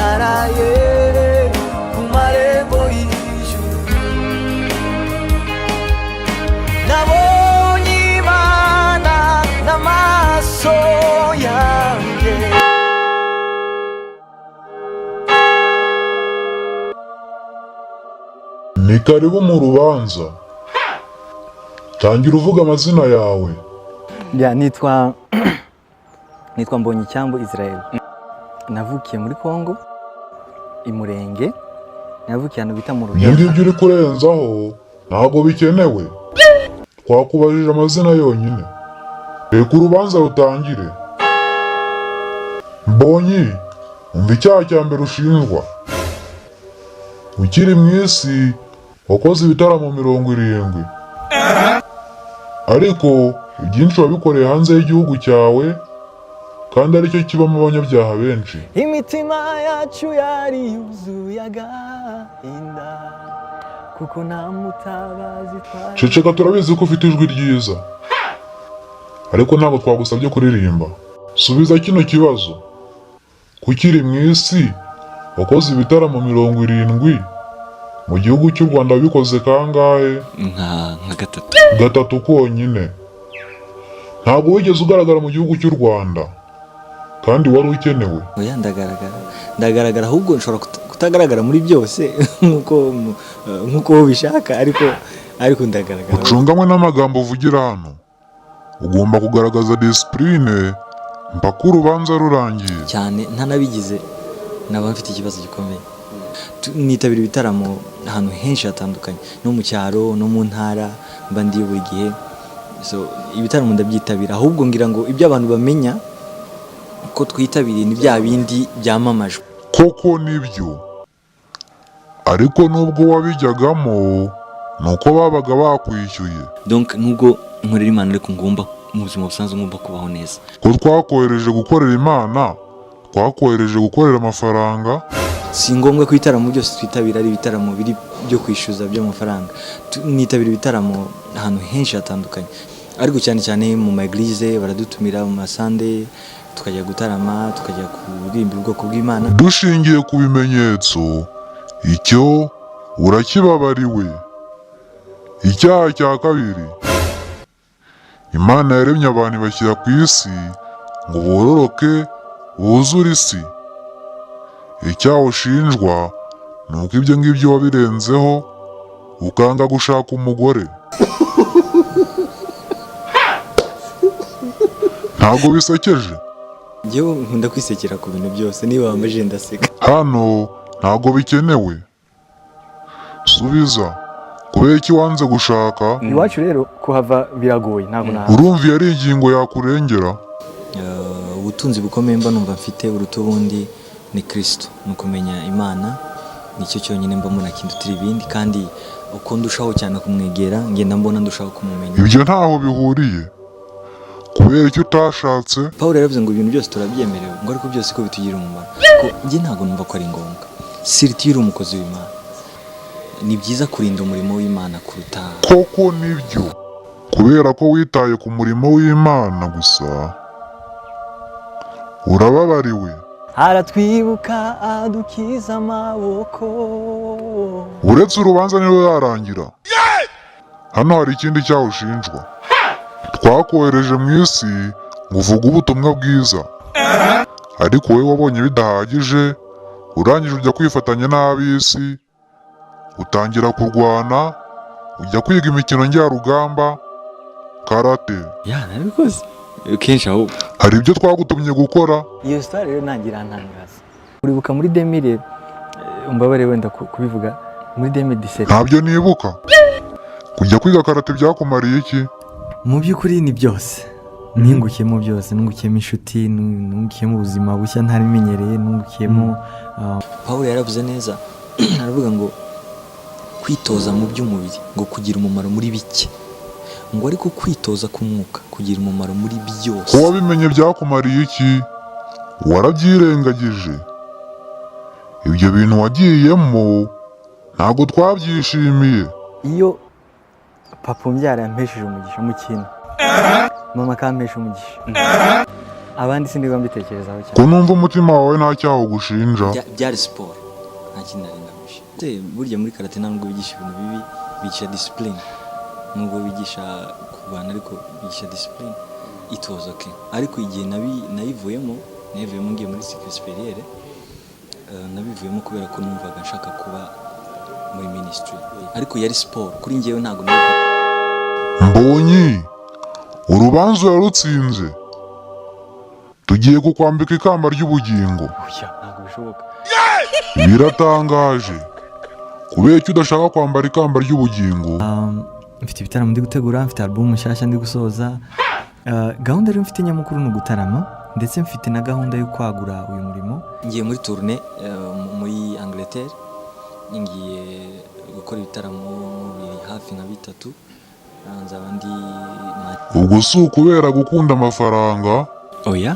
naraye ku marembo y'ijuru nabonye Imana n'amaso yanjye. Ni karibu mu rubanza. Tangira uvuga amazina yawe. Nitwa Mbonyicyambu Israel. Navukiye muri Kongo Imurenge. Navukiye hano bita mu Ruhengeri. Ngibyo uri kurenzaho ntago bikenewe. Twakubajije amazina yonyine. Reka urubanza rutangire. Mbonyi, umva icyaha cya mbere ushinjwa. Ukiri mu isi wakoze ibitaramo 70. Ariko ibyinshi wabikoreye hanze y'igihugu cyawe kandi aricyo kibamo abanyabyaha benshi. Imitima yacu yari yuzuye agahinda kuko nta mutabazi twari. Ceceka, turabizi ko ufite ijwi ryiza, ariko ntabwo twagusabye kuririmba. Subiza kino kibazo. Kukiri mu isi wakoze ibitaramo 70 mu gihugu cy'u Rwanda, wabikoze kangahe? nka gatatu konyine. Ntabwo wigeze ugaragara mu gihugu cy'u Rwanda kandi wari ukenewe. Oya, ndagaragara ahubwo nshobora kutagaragara muri byose nkuko ubishaka, ariko ndagaragara. Ucungamwe n'amagambo uvugira hano. Ugomba kugaragaza discipline mpaka urubanza rurangiye. Cyane ntanabigize naba mfite ikibazo gikomeye. Nitabira ibitaramo ahantu henshi hatandukanye, no mu cyaro no mu ntara, mba ndi buri gihe. So ibitaramo ndabyitabira, ahubwo ngira ngo ibyo abantu bamenya ko twitabiriye ni bya bindi byamamajwe. Koko nibyo, ariko nubwo wabijyagamo nuko babaga bakwishyuye. Donc nubwo nkorera Imana, ariko ngomba mu buzima busanzwe ngomba kubaho neza. Ko twakohereje gukorera Imana, twakohereje gukorera amafaranga. Si ngombwa ko ibitaramo byose twitabira ari ibitaramo biri byo kwishyuza by'amafaranga. Nitabira ibitaramo ahantu henshi hatandukanye, ariko cyane cyane mu maeglise baradutumira, mu masande tukajya gutarama, tukajya kuririmba ubwoko bw'Imana. Dushingiye ku bimenyetso, icyo urakibabariwe. Icyaha cya kabiri, Imana yaremye abantu bashyira ku isi ngo bororoke buzure isi. Icyaha ushinjwa ni uko ibyo ngibyo wabirenzeho ukanga gushaka umugore. Ntabwo bisekeje? Njyewe nkunda kwisekera ku bintu byose, niba wambaje ndaseka. Hano ntabwo bikenewe. Subiza, kubera iki wanze gushaka? Iwacu rero kuhava biragoye, ntabwo Urumva iyo ari ingingo yakurengera? Ubutunzi bukomeye mba numva mfite uruta ubundi ni Kristo, ni ukumenya Imana. Nicyo cyonyine mba mbona kindutira ibindi, kandi uko ndushaho cyane kumwegera ngenda mbona ndushaho kumumenya. Ibyo ntaho bihuriye. Kubera icyo utashatse? Paul yaravuze ngo ibintu byose turabyemerewe, ngo ariko byose ko bitugira umumaro. Ko njye ntabwo numva ko ari ngombwa. Siriti umukozi w'Imana, ni byiza kurinda umurimo w'Imana kuruta. Koko nibyo, kubera ko witaye ku murimo w'Imana gusa urababariwe. Aratwibuka adukiza amaboko. Uretse urubanza nirwo yarangira. Hano hari ikindi cyaha ushinjwa. Twakohereje mu isi ngo uvuge ubutumwa bwiza, ariko wowe wabonye bidahagije, urangije ujya kwifatanya n'ab'isi, utangira kurwana, ujya kwiga imikino njyarugamba, karate. Nabikoze kenshi ahubwo. Hari ibyo twagutumye gukora. Iyo story rero ntangira ntangaza. Uribuka muri 2000, umbabare wenda kubivuga, muri 2017. Ntabyo nibuka. Kujya kwiga karate byakumariye iki? Mu by'ukuri ni byose. Ningukiyemo byose, nungukiyemo inshuti, nungukiyemo ubuzima bushya ntarimenyereye, nungukiyemo. Paul yaravuze neza, aravuga ngo kwitoza mu by'umubiri ngo kugira umumaro muri bike, ngo ariko kwitoza k'umwuka kugira umumaro muri byose. Ko wabimenye byakumariye iki? Warabyirengagije. Ibyo bintu wagiyemo ntabwo twabyishimiye. Iyo papa umbyara yampesheje umugisha mu kintu, mama akampesha umugisha, abandi sindiga mbitekerezaho ko cyane. numva umutima wawe nta cyaha ugushinja. byari siporo nta kindi nari ngamije. Burya muri karate nta nubwo bigisha ibintu bibi, bigisha discipline. Nubwo bigisha kurwana ariko bigisha discipline. It was okay. Ariko igihe nayivuyemo ngiye muri cycle supérieure, nabivuyemo kubera ko numvaga nshaka kuba muri ministry. Ariko yari siporo kuri njyewe ntago Mbonyi, urubanza yarutsinze. Tugiye kukwambika ikamba ry'ubugingo. Oya, ntabwo bishoboka. Biratangaje. Kubera icyo udashaka kwambara ikamba ry'ubugingo. Mfite ibitaramo ndi gutegura, mfite album nshyashya ndi gusoza. Gahunda rero mfite nyamukuru ni ugutarama, ndetse mfite na gahunda yo kwagura uyu murimo. ngiye muri tournée muri Angleterre, ngiye gukora ibitaramo biri hafi nka bitatu. Nzaba ndi Ubwo si ukubera gukunda amafaranga. oya